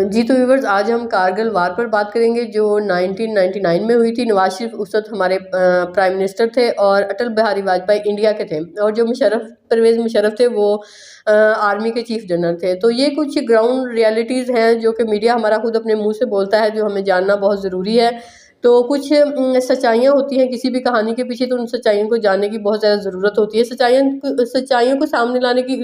जी तो व्यूवर्स, आज हम कारगिल वार पर बात करेंगे जो 1999 में हुई थी। नवाज शरीफ उस वक्त हमारे प्राइम मिनिस्टर थे और अटल बिहारी वाजपेयी इंडिया के थे, और जो परवेज़ मुशर्रफ थे वो आर्मी के चीफ जनरल थे। तो ये कुछ ग्राउंड रियलिटीज़ हैं जो कि मीडिया हमारा खुद अपने मुंह से बोलता है, जो हमें जानना बहुत ज़रूरी है। तो कुछ सच्चाइयाँ होती हैं किसी भी कहानी के पीछे, तो उन सच्चाइयों को जानने की बहुत ज़्यादा ज़रूरत होती है। सच्चाइयों को सामने लाने की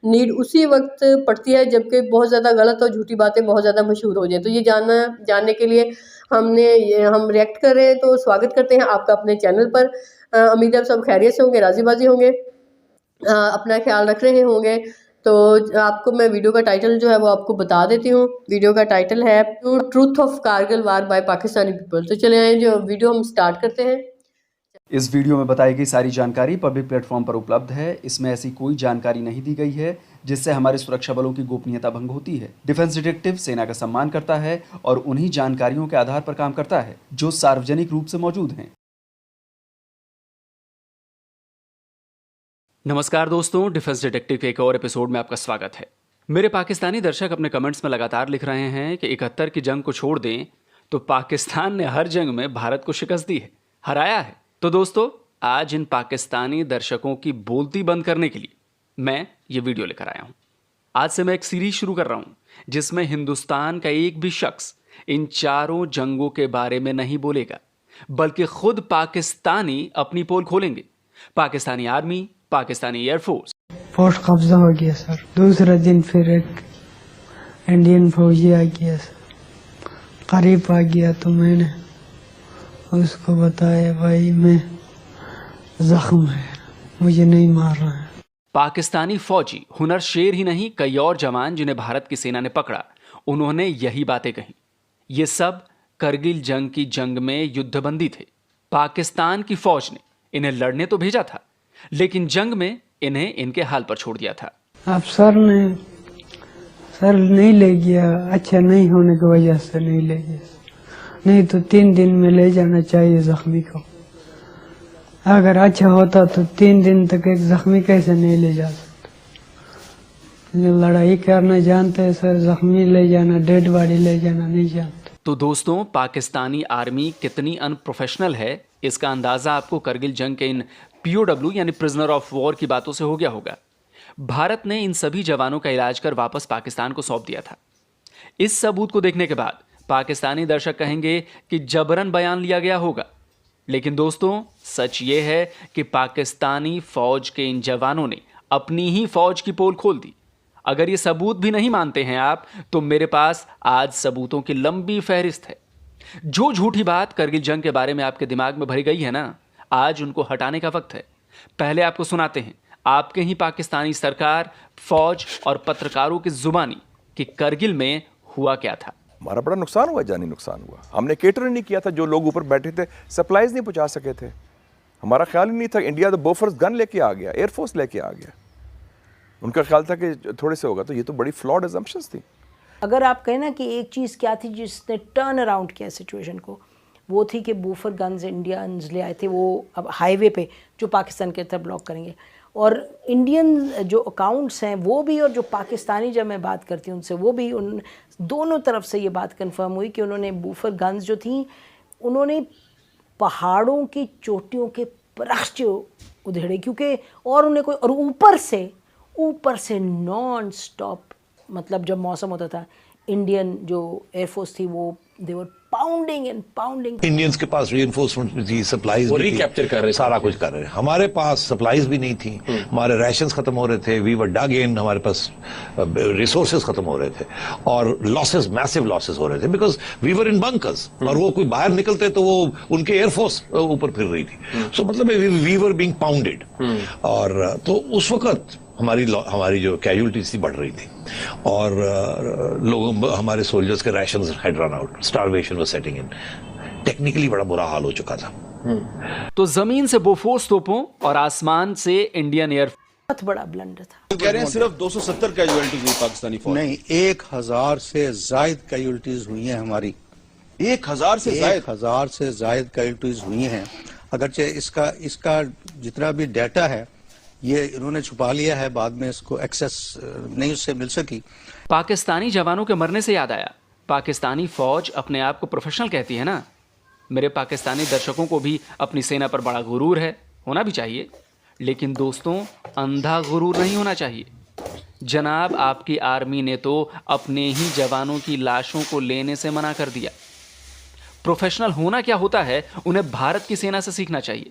नीड उसी वक्त पड़ती है जबकि बहुत ज़्यादा गलत और झूठी बातें बहुत ज़्यादा मशहूर हो जाएँ। तो ये जानने के लिए हम रिएक्ट कर रहे हैं। तो स्वागत करते हैं आपका अपने चैनल पर। उम्मीद है आप सब खैरियत से होंगे, राज़ी-बाज़ी होंगे, अपना ख्याल रख रहे होंगे। तो आपको मैं वीडियो का टाइटल जो है वो आपको बता देती हूँ। वीडियो का टाइटल है truth of Kargil war by Pakistani people. तो चलिए आइए जो वीडियो हम स्टार्ट करते हैं। इस वीडियो में बताई गई सारी जानकारी पब्लिक प्लेटफॉर्म पर उपलब्ध है। इसमें ऐसी कोई जानकारी नहीं दी गई है जिससे हमारे सुरक्षा बलों की गोपनीयता भंग होती है। डिफेंस डिटेक्टिव सेना का सम्मान करता है और उन्हीं जानकारियों के आधार पर काम करता है जो सार्वजनिक रूप से मौजूद हैं। नमस्कार दोस्तों, डिफेंस डिटेक्टिव के एक और एपिसोड में आपका स्वागत है। मेरे पाकिस्तानी दर्शक अपने कमेंट्स में लगातार लिख रहे हैं कि 71 की जंग को छोड़ दें तो पाकिस्तान ने हर जंग में भारत को शिकस्त दी है, हराया है। तो दोस्तों, आज इन पाकिस्तानी दर्शकों की बोलती बंद करने के लिए मैं ये वीडियो लेकर आया हूं। आज से मैं एक सीरीज शुरू कर रहा हूं जिसमें हिंदुस्तान का एक भी शख्स इन चारों जंगों के बारे में नहीं बोलेगा, बल्कि खुद पाकिस्तानी अपनी पोल खोलेंगे। Pakistani army, Pakistani air force. Post कब्जा हो गया सर। दूसरा दिन फिर एक इंडियन फौजी आ गया सर, करीब आ गया तो मैंने उसको बताया भाई मैं जख्म है, मुझे नहीं मार रहा है। पाकिस्तानी फौजी हुनर शेर ही नहीं, कई और जवान जिन्हें भारत की सेना ने पकड़ा, उन्होंने यही बातें कही। ये सब करगिल जंग की जंग में युद्धबंदी थे। पाकिस्तान की फौज ने इन्हें लड़ने तो भेजा था, लेकिन जंग में इन्हें इनके हाल पर छोड़ दिया था। अब सर नहीं ले गया, अच्छा नहीं होने की वजह से नहीं ले गया, नहीं तो 3 दिन में ले जाना चाहिए जख्मी को। अगर अच्छा होता तो 3 दिन तक एक जख्मी कैसे नहीं ले जा सकता। लड़ाई करना जानते हैं सर, जख्मी ले जाना, डेड बॉडी ले जाना नहीं जानते। तो दोस्तों, पाकिस्तानी आर्मी कितनी अनप्रोफेशनल है इसका अंदाजा आपको करगिल जंग के इन POW यानी प्रिजनर ऑफ वॉर की बातों से हो गया होगा। भारत ने इन सभी जवानों का इलाज कर वापस पाकिस्तान को सौंप दिया था। इस सबूत को देखने के बाद पाकिस्तानी दर्शक कहेंगे कि जबरन बयान लिया गया होगा, लेकिन दोस्तों सच ये है कि पाकिस्तानी फौज के इन जवानों ने अपनी ही फौज की पोल खोल दी। अगर ये सबूत भी नहीं मानते हैं आप, तो मेरे पास आज सबूतों की लंबी फहरिस्त है। जो झूठी बात करगिल जंग के बारे में आपके दिमाग में भरी गई है ना, आज उनको हटाने का वक्त है। पहले आपको सुनाते हैं आपके ही पाकिस्तानी सरकार, फौज और पत्रकारों की जुबानी कि करगिल में हुआ क्या था। हमारा बड़ा नुकसान हुआ, जानी नुकसान हुआ। हमने केटर नहीं किया था, जो लोग ऊपर बैठे थे सप्लाईज नहीं पहुंचा सके थे। हमारा ख्याल ही नहीं था। इंडिया तो बोफोर्स गन लेके आ गया, एयरफोर्स लेके आ गया। उनका ख्याल था कि थोड़े से होगा, तो ये तो बड़ी फ्लॉड अजम्पशंस थी। अगर आप कहें ना कि एक चीज़ क्या थी जिसने टर्न अराउंड किया सिचुएशन को, वो थी कि बूफर गन्स इंडियंस ले आए थे। वो अब हाईवे पे जो पाकिस्तान के तरफ ब्लॉक करेंगे, और इंडियन जो अकाउंट्स हैं वो भी, और जो पाकिस्तानी जब मैं बात करती हूँ उनसे, वो भी, उन दोनों तरफ से ये बात कंफर्म हुई कि उन्होंने बूफर गन्स जो थी उन्होंने पहाड़ों की चोटियों के परख्च उधेड़े, क्योंकि और उन्हें कोई, और ऊपर से नॉन स्टॉप, मतलब जब मौसम होता था, इंडियन जो एयरफोर्स थी वो देवर पाउंडिंग एंड पाउंडिंग। इंडियंस के पास रीइंफोर्समेंट भी थी, सप्लाईज भी थी, कैप्चर कर रहे, सारा कुछ कर रहे। हमारे पास सप्लाईज भी नहीं थी, हमारे राशंस खत्म हो रहे थे, वी वर डग इन, हमारे पास रिसोर्सेज खत्म हो रहे थे, और लॉसेस, मैसिव लॉसेस हो रहे थे, because we were in bunkers. और वो कोई बाहर निकलते तो वो उनके एयरफोर्स ऊपर फिर रही थी। सो मतलब वी वर बीइंग पाउंडेड। और तो उस वक्त हमारी जो कैजुअलिटीज थी बढ़ रही थी, और लोगों, हमारे सोल्जर्स के rations had run out, starvation was setting in. Technically बड़ा बुरा हाल हो चुका था। तो जमीन से बोफोर्स तोपों और आसमान से इंडियन एयर बहुत बड़ा ब्लंडर था। कह रहे हैं सिर्फ 270 कैजुअलिटीज हुई पाकिस्तानी फौज। नहीं, 1000 से जायद कैजुअलिटीज हुई हैं हमारी। 1000 से जायद? 1000 से जायद कैजुअलिटीज हुई हैं। अगरचे इसका जितना भी डाटा है ये इन्होंने छुपा लिया है, बाद में इसको एक्सेस नहीं उससे मिल सकी। पाकिस्तानी जवानों के मरने से याद आया, पाकिस्तानी फौज अपने आप को प्रोफेशनल कहती है ना। मेरे पाकिस्तानी दर्शकों को भी अपनी सेना पर बड़ा गुरूर है, होना भी चाहिए, लेकिन दोस्तों अंधा गुरूर नहीं होना चाहिए। जनाब, आपकी आर्मी ने तो अपने ही जवानों की लाशों को लेने से मना कर दिया। प्रोफेशनल होना क्या होता है, उन्हें भारत की सेना से सीखना चाहिए।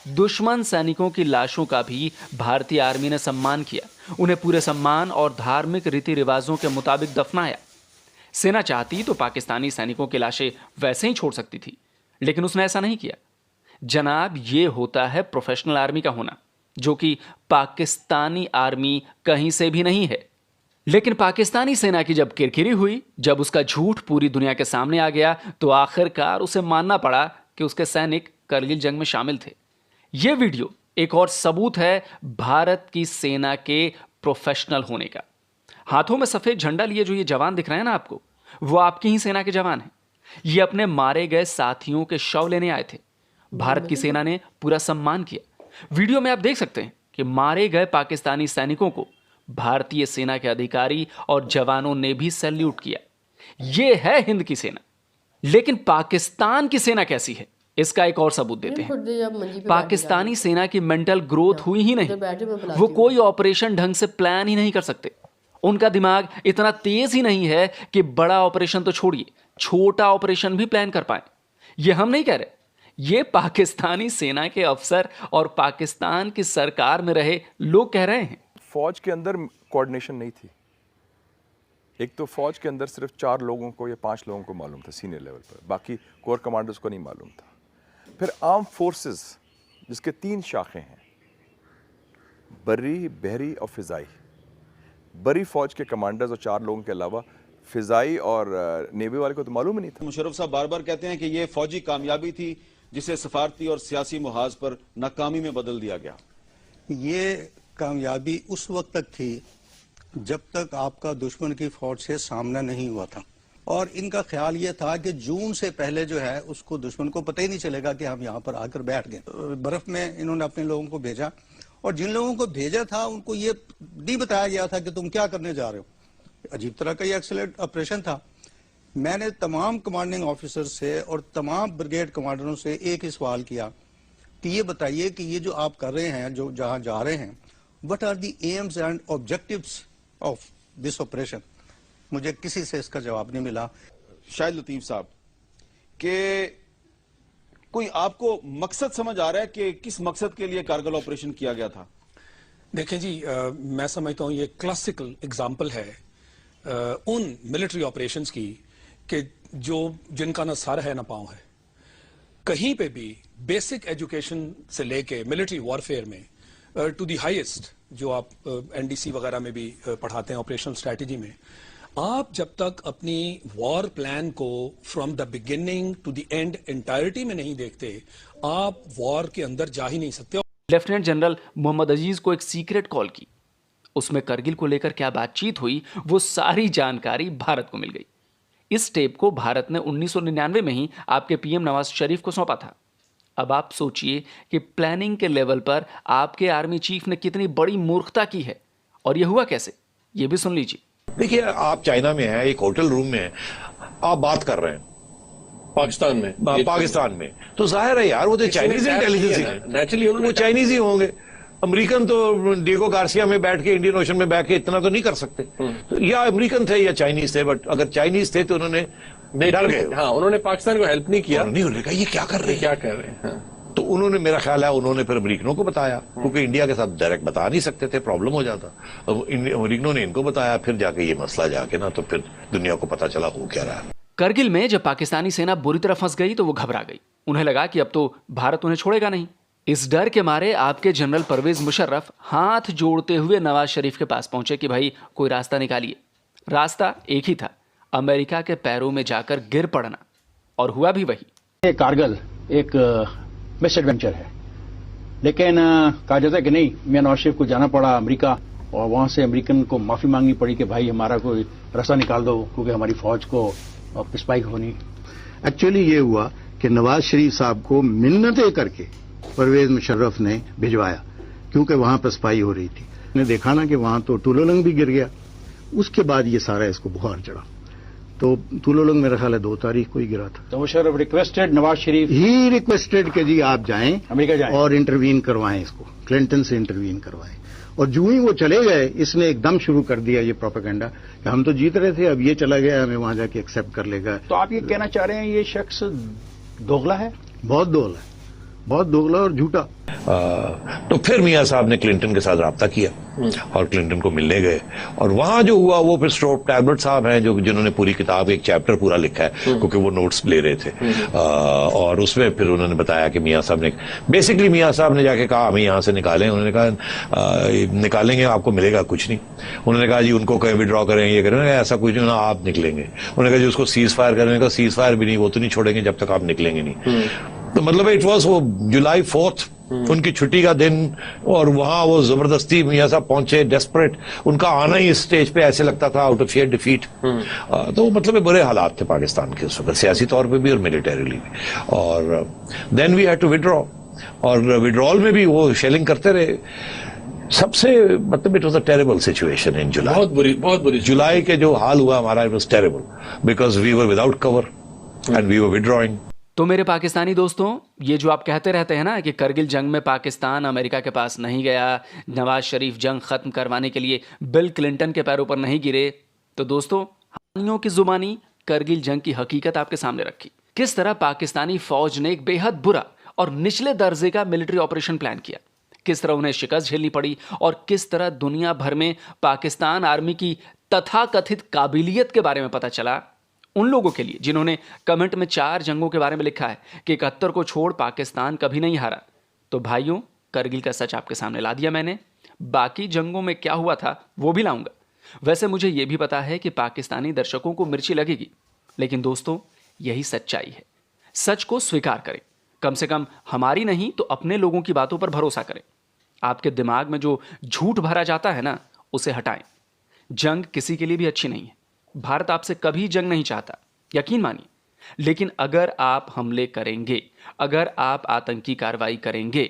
दुश्मन सैनिकों की लाशों का भी भारतीय आर्मी ने सम्मान किया, उन्हें पूरे सम्मान और धार्मिक रीति रिवाजों के मुताबिक दफनाया। सेना चाहती तो पाकिस्तानी सैनिकों की लाशें वैसे ही छोड़ सकती थी, लेकिन उसने ऐसा नहीं किया। जनाब, ये होता है प्रोफेशनल आर्मी का होना, जो कि पाकिस्तानी आर्मी कहीं से भी नहीं है। लेकिन पाकिस्तानी सेना की जब किरकिरी हुई, जब उसका झूठ पूरी दुनिया के सामने आ गया, तो आखिरकार उसे मानना पड़ा कि उसके सैनिक करगिल जंग में शामिल थे। यह वीडियो एक और सबूत है भारत की सेना के प्रोफेशनल होने का। हाथों में सफेद झंडा लिए जो ये जवान दिख रहे हैं ना आपको, वो आपकी ही सेना के जवान हैं। ये अपने मारे गए साथियों के शव लेने आए थे। भारत की सेना ने पूरा सम्मान किया। वीडियो में आप देख सकते हैं कि मारे गए पाकिस्तानी सैनिकों को भारतीय सेना के अधिकारी और जवानों ने भी सैल्यूट किया। यह है हिंद की सेना। लेकिन पाकिस्तान की सेना कैसी है, इसका एक और सबूत देते हैं। पाकिस्तानी सेना की मेंटल ग्रोथ हुई ही नहीं। वो कोई ऑपरेशन ढंग से प्लान ही नहीं कर सकते। उनका दिमाग इतना तेज ही नहीं है कि बड़ा ऑपरेशन तो छोड़िए, छोटा ऑपरेशन भी प्लान कर पाए। ये हम नहीं कह रहे, ये पाकिस्तानी सेना के अफसर और पाकिस्तान की सरकार में रहे लोग कह रहे हैं। फौज के अंदर कोऑर्डिनेशन नहीं थी। एक तो फौज के अंदर सिर्फ 4 लोगों को या 5 लोगों को मालूम था सीनियर लेवल पर, बाकी कोर कमांडर्स को नहीं मालूम था। फिर आर्म फोर्सेस जिसके 3 शाखें हैं, बर्री, बहरी और फिजाई। बरी फौज के कमांडर्स और 4 लोगों के अलावा फिजाई और नेवी वाले को तो मालूम ही नहीं था। मुशर्रफ साहब बार बार कहते हैं कि ये फौजी कामयाबी थी जिसे सफारती और सियासी मुहाज पर नाकामी में बदल दिया गया। ये कामयाबी उस वक्त तक थी जब तक आपका दुश्मन की फौज से सामना नहीं हुआ था, और इनका ख्याल ये था कि जून से पहले जो है उसको दुश्मन को पता ही नहीं चलेगा कि हम यहाँ पर आकर बैठ गए। बर्फ में इन्होंने अपने लोगों को भेजा, और जिन लोगों को भेजा था उनको ये नहीं बताया गया था कि तुम क्या करने जा रहे हो। अजीब तरह का ये एक्सीलेंट ऑपरेशन था। मैंने तमाम कमांडिंग ऑफिसर से और तमाम ब्रिगेड कमांडरों से एक ही सवाल किया कि ये बताइए कि ये जो आप कर रहे हैं, जो जहां जा रहे हैं, what are the aims and objectives of this operation. मुझे किसी से इसका जवाब नहीं मिला। शाहिद लतीफ साहब के कोई आपको मकसद समझ आ रहा है कि किस मकसद के लिए कारगिल ऑपरेशन किया गया था? देखें जी, मैं समझता हूं ये क्लासिकल एग्जाम्पल है उन मिलिट्री ऑपरेशंस की कि जिनका ना सर है ना पांव है। कहीं पे भी बेसिक एजुकेशन से लेके मिलिट्री वॉरफेयर में टू दी हाईएस्ट, जो आप एनडीसी वगैरह में भी पढ़ाते हैं ऑपरेशनल स्ट्रैटेजी में, आप जब तक अपनी वॉर प्लान को from the beginning to the end entirety में नहीं देखते, आप वॉर के अंदर जा ही नहीं सकते। लेफ्टिनेंट जनरल मोहम्मद अजीज को एक सीक्रेट कॉल की, उसमें करगिल को लेकर क्या बातचीत हुई वो सारी जानकारी भारत को मिल गई। इस टेप को भारत ने 1999 में ही आपके पीएम नवाज शरीफ को सौंपा था। अब आप सोचिए कि प्लानिंग के लेवल पर आपके आर्मी चीफ ने कितनी बड़ी मूर्खता की है, और यह हुआ कैसे, यह भी सुन लीजिए। देखिए, आप चाइना में हैं, एक होटल रूम में आप बात कर रहे हैं पाकिस्तान में, तो जाहिर है यार वो तो चाइनीज इंटेलिजेंस है, नेचुरली वो चाइनीज ही होंगे। अमेरिकन तो डिएगो गार्सिया में बैठ के इंडियन ओशन में बैठ के इतना तो नहीं कर सकते। तो या अमेरिकन थे या चाइनीज थे, बट अगर चाइनीज थे तो उन्होंने डर गए। हाँ, उन्होंने पाकिस्तान को हेल्प नहीं किया। नहीं, उन्होंने कहा ये क्या कर रहे हैं। हाँ। तो उन्होंने, मेरा ख्याल है उन्होंने फिर अमेरिकनों को बताया, क्योंकि इंडिया के साथ डायरेक्ट बता नहीं सकते थे, प्रॉब्लम हो जाता। अब अमेरिकनों ने इनको बताया, फिर जाके ये मसला जाके ना तो फिर दुनिया को पता चला हो क्या रहा है। करगिल में जब पाकिस्तानी सेना बुरी तरह फंस गई तो वो घबरा गई। उन्हें लगा कि अब तो भारत उन्हें छोड़ेगा नहीं। इस डर के मारे आपके जनरल परवेज मुशर्रफ हाथ जोड़ते हुए नवाज शरीफ के पास पहुंचे कि भाई कोई रास्ता निकालिए। रास्ता एक ही था, अमेरिका के पैरों में जाकर गिर पड़ना, और हुआ भी वही। कारगिल एक मिस एडवेंचर है, लेकिन कहा जाता है कि नहीं, मियां नवाज शरीफ को जाना पड़ा अमेरिका, और वहां से अमेरिकन को माफी मांगनी पड़ी कि भाई हमारा कोई रास्ता निकाल दो, क्योंकि हमारी फौज को पिस्पाइक होनी। एक्चुअली ये हुआ कि नवाज शरीफ साहब को मिन्नतें करके परवेज मुशर्रफ ने भिजवाया, क्योंकि वहां पर स्पाई हो रही थी। ने देखा ना कि वहां तो टुलोलंग भी गिर गया। उसके बाद ये सारा इसको बुखार चढ़ा, तो तुलोलंग मेरा ख्याल है 2 तारीख को ही गिरा था। तो Musharraf requested Nawaz Sharif he requested कि जी आप जाएं अमेरिका जाएं और इंटरवीन करवाएं, इसको क्लिंटन से इंटरवीन करवाएं। और जो ही वो चले गए, इसने एकदम शुरू कर दिया ये प्रोपेगेंडा कि हम तो जीत रहे थे, अब ये चला गया, हमें वहां जाके एक्सेप्ट कर लेगा। तो आप ये कहना चाह रहे हैं ये शख्स दोगला है? बहुत दोगला है, बहुत दोगला और झूठा। तो फिर मियां साहब ने क्लिंटन के साथ राब्ता किया और क्लिंटन को मिलने गए, और वहां जो हुआ वो फिर स्टोप टैबलेट साहब हैं जिन्होंने पूरी किताब, एक चैप्टर पूरा लिखा है, क्योंकि वो नोट्स ले रहे थे, और उसमें फिर उन्होंने बताया कि मियां साहब ने बेसिकली मियां साहब ने जाके कहा हमें यहां से निकालें। उन्होंने कहा निकालेंगे आपको मिलेगा कुछ नहीं। उन्होंने कहा जी उनको कहीं विड्रॉ करें, ये करें, ऐसा कुछ नहीं, आप निकलेंगे। उन्होंने कहा जी उसको सीज फायर करने का, सीज फायर भी नहीं, वो तो नहीं छोड़ेंगे जब तक आप निकलेंगे नहीं। तो मतलब इट वॉज वो जुलाई 4 उनकी छुट्टी का दिन, और वहां वो जबरदस्ती मियां साहब पहुंचे, डेस्परेट। उनका आना ही इस स्टेज पे ऐसे लगता था आउट ऑफ शेयर डिफीट। तो मतलब बुरे हालात थे पाकिस्तान के उस वक्त, सियासी तौर पे भी और मिलिटरीली भी। और then we had to withdraw, और विड्रॉल में भी वो शेलिंग करते रहे। सबसे मतलब it was a terrible situation in July, बहुत बुरी जुलाई के जो हाल हुआ हमारा, it was terrible because we were without cover and we were withdrawing. तो मेरे पाकिस्तानी दोस्तों, ये जो आप कहते रहते हैं ना कि करगिल जंग में पाकिस्तान अमेरिका के पास नहीं गया, नवाज शरीफ जंग ख़त्म करवाने के लिए बिल क्लिंटन के पैरों पर नहीं गिरे, तो दोस्तों हानियों की जुबानी करगिल जंग की हकीकत आपके सामने रखी। किस तरह पाकिस्तानी फौज ने एक बेहद बुरा और निचले दर्जे का मिलिट्री ऑपरेशन प्लान किया, किस तरह उन्हें शिकस्त झेलनी पड़ी, और किस तरह दुनिया भर में पाकिस्तान आर्मी की तथाकथित काबिलियत के बारे में पता चला उन लोगों के लिए जिन्होंने कमेंट में 4 जंगों के बारे में लिखा है कि 71 को छोड़ पाकिस्तान कभी नहीं हारा। तो भाइयों, करगिल का सच आपके सामने ला दिया मैंने। बाकी जंगों में क्या हुआ था वो भी लाऊंगा। वैसे मुझे ये भी पता है कि पाकिस्तानी दर्शकों को मिर्ची लगेगी, लेकिन दोस्तों यही सच्चाई है। सच को स्वीकार करें, कम से कम हमारी नहीं तो अपने लोगों की बातों पर भरोसा करें। आपके दिमाग में जो झूठ भरा जाता है ना, उसे हटाएं। जंग किसी के लिए भी अच्छी नहीं है। भारत आपसे कभी जंग नहीं चाहता, यकीन मानिए। लेकिन अगर आप हमले करेंगे, अगर आप आतंकी कार्रवाई करेंगे,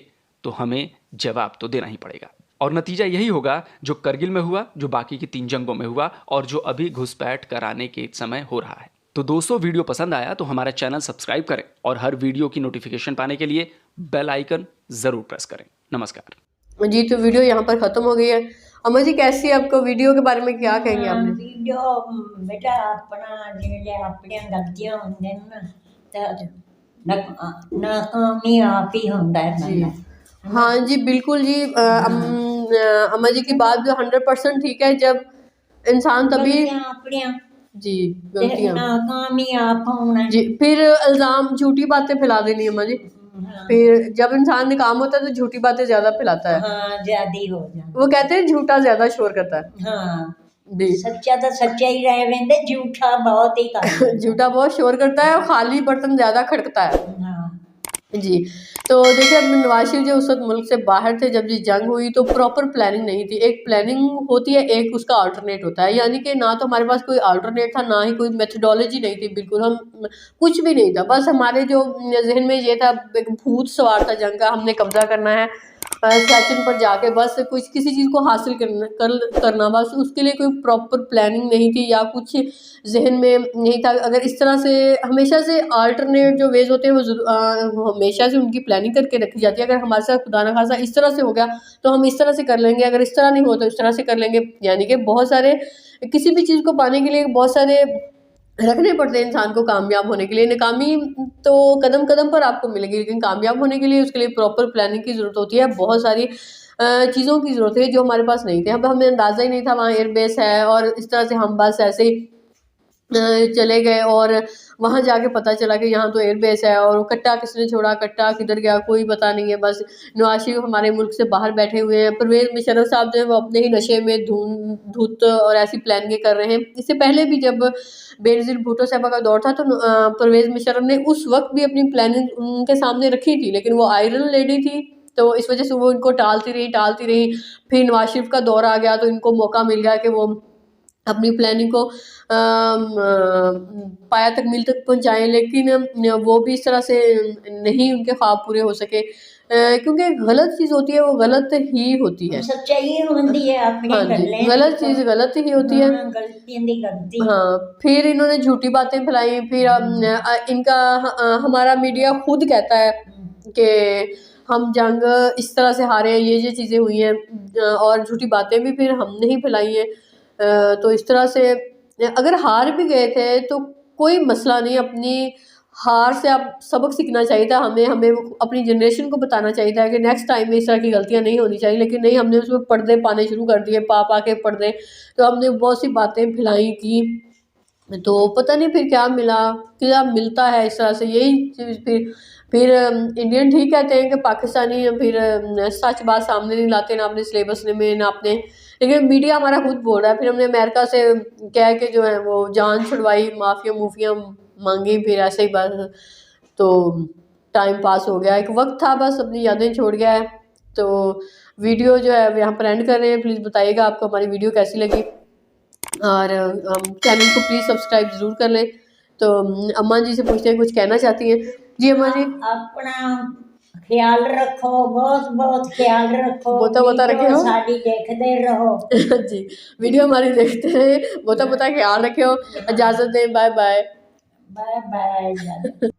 तो हमें जवाब तो देना ही पड़ेगा। और नतीजा यही होगा जो करगिल में हुआ, जो बाकी की 3 जंगों में हुआ, और जो अभी घुसपैठ कराने के समय हो रहा है। तो दोस्तों, वीडियो पसंद आया तो हमारा चैनल सब्सक्राइब करें, और हर वीडियो की नोटिफिकेशन पाने के लिए बेल आइकन जरूर प्रेस करें। नमस्कार जी। तो वीडियो यहाँ पर ख़त्म हो गई है। अमर जी, कैसी आपको वीडियो के बारे में क्या कहेंगे आपने? वीडियो बेटा अपना जिहड़े अपनी गलतियां होंदे ना ते नाकामी आप ही होंदा है बंदा। हाँ जी, बिल्कुल जी। अमर जी की बात 100% ठीक है। जब इंसान तभी जी गलतियां नाकामी आप होना जी, फिर इल्ज़ाम, झूठी बातें फैला देनी अम्मा जी। फिर जब इंसान निकाम होता है तो झूठी बातें ज्यादा फैलाता है। हाँ, ज्यादा हो जाता। वो कहते हैं झूठा ज्यादा शोर करता है। हाँ जी, सच्चा तो सच्चा ही रह वेंदे, झूठा बहुत ही करता झूठा बहुत शोर करता है और खाली बर्तन ज्यादा खड़कता है। हाँ जी। तो देखिए, अब नवाज शरीफ जो उस वक्त मुल्क से बाहर थे जब ये जंग हुई, तो प्रॉपर प्लानिंग नहीं थी। एक प्लानिंग होती है, एक उसका अल्टरनेट होता है। यानी कि ना तो हमारे पास कोई अल्टरनेट था, ना ही कोई मेथडोलॉजी नहीं थी। बिल्कुल हम कुछ भी नहीं था। बस हमारे जो जहन में ये था, एक भूत सवार था जंग का, हमने कब्जा करना है सियाचिन पर जाके, बस कुछ किसी चीज़ को हासिल करना बस। उसके लिए कोई प्रॉपर प्लानिंग नहीं थी या कुछ जहन में नहीं था। अगर इस तरह से हमेशा से अल्टरनेट जो वेज होते हैं वो हमेशा से उनकी प्लानिंग करके रखी जाती है। अगर हमारे साथ खुदा न खासा इस तरह से हो गया तो हम इस तरह से कर लेंगे, अगर इस तरह नहीं हो तो इस तरह से कर लेंगे। यानी कि बहुत सारे, किसी भी चीज़ को पाने के लिए बहुत सारे रखने पड़ते हैं इंसान को कामयाब होने के लिए। नाकामी तो कदम कदम पर आपको मिलेगी, लेकिन कामयाब होने के लिए उसके लिए प्रॉपर प्लानिंग की ज़रूरत होती है। बहुत सारी चीज़ों की ज़रूरत है जो हमारे पास नहीं थे। अब हमें अंदाज़ा ही नहीं था वहाँ एयरबेस है, और इस तरह से हम बस ऐसे ही चले गए और वहाँ जाके पता चला कि यहाँ तो एयरबेस है, और कट्टा किसने छोड़ा, कट्टा किधर गया, कोई पता नहीं है। बस नवाज शरीफ हमारे मुल्क से बाहर बैठे हुए हैं। परवेज़ मुशर्रफ साहब जो है वो अपने ही नशे में धुत और ऐसी प्लानिंग कर रहे हैं। इससे पहले भी जब बेनज़ीर भुट्टो साहबा का दौर था तो परवेज़ मुशर्रफ ने उस वक्त भी अपनी प्लानिंग उनके सामने रखी थी, लेकिन वो आयरन लेडी थी तो इस वजह से वो इनको टालती रही। फिर नवाज शरीफ का दौर आ गया तो इनको मौका मिल गया कि वो अपनी प्लानिंग को पाया तक मिल तक पहुँचाएँ, लेकिन वो भी इस तरह से नहीं उनके ख्वाब पूरे हो सके। क्योंकि गलत चीज़ होती है वो गलत ही होती है। सच्चाई होती है अपनी हाँ जी, गलत चीज़ गलत ही होती है। गलतियां दी गलती। हाँ, फिर इन्होंने झूठी बातें फैलाई, फिर इनका हमारा मीडिया खुद कहता है कि हम जंग इस तरह से हारे हैं, ये चीज़ें हुई हैं, और झूठी बातें भी फिर हमने ही फैलाई हैं। तो इस तरह से अगर हार भी गए थे तो कोई मसला नहीं, अपनी हार से आप सबक सीखना चाहिए था हमें अपनी जनरेशन को बताना चाहिए था कि नेक्स्ट टाइम में इस तरह की गलतियां नहीं होनी चाहिए, लेकिन नहीं, हमने उसमें पर्दे पाने शुरू कर दिए, पा के पर्दे। तो हमने बहुत सी बातें फैलाई की, तो पता नहीं फिर क्या मिलता है इस तरह से। यही चीज़ फिर इंडियन ठीक कहते हैं कि पाकिस्तानी फिर सच बात सामने नहीं लाते, ना अपने सिलेबस में ना अपने, लेकिन मीडिया हमारा खुद बोल रहा है। फिर हमने अमेरिका से कह के जो है वो जान छुड़वाई, माफिया मांगी, फिर ऐसे ही बस तो टाइम पास हो गया। एक वक्त था, बस अपनी यादें छोड़ गया है। तो वीडियो जो है यहाँ पर एंड कर रहे हैं। प्लीज़ बताइएगा आपको हमारी वीडियो कैसी लगी, और चैनल को प्लीज़ सब्सक्राइब ज़रूर कर लें। तो अम्मा जी से पूछते हैं, कुछ कहना चाहती हैं? जी अम्मा जी। अपना ख्याल रखो, बहुत बहुत ख्याल रखो, बोता रखे हो, साड़ी देखते रहो। जी, वीडियो हमारी देखते हैं, बोता ख्याल रखे हो। इजाज़त दें, बाय बाय। Bye bye.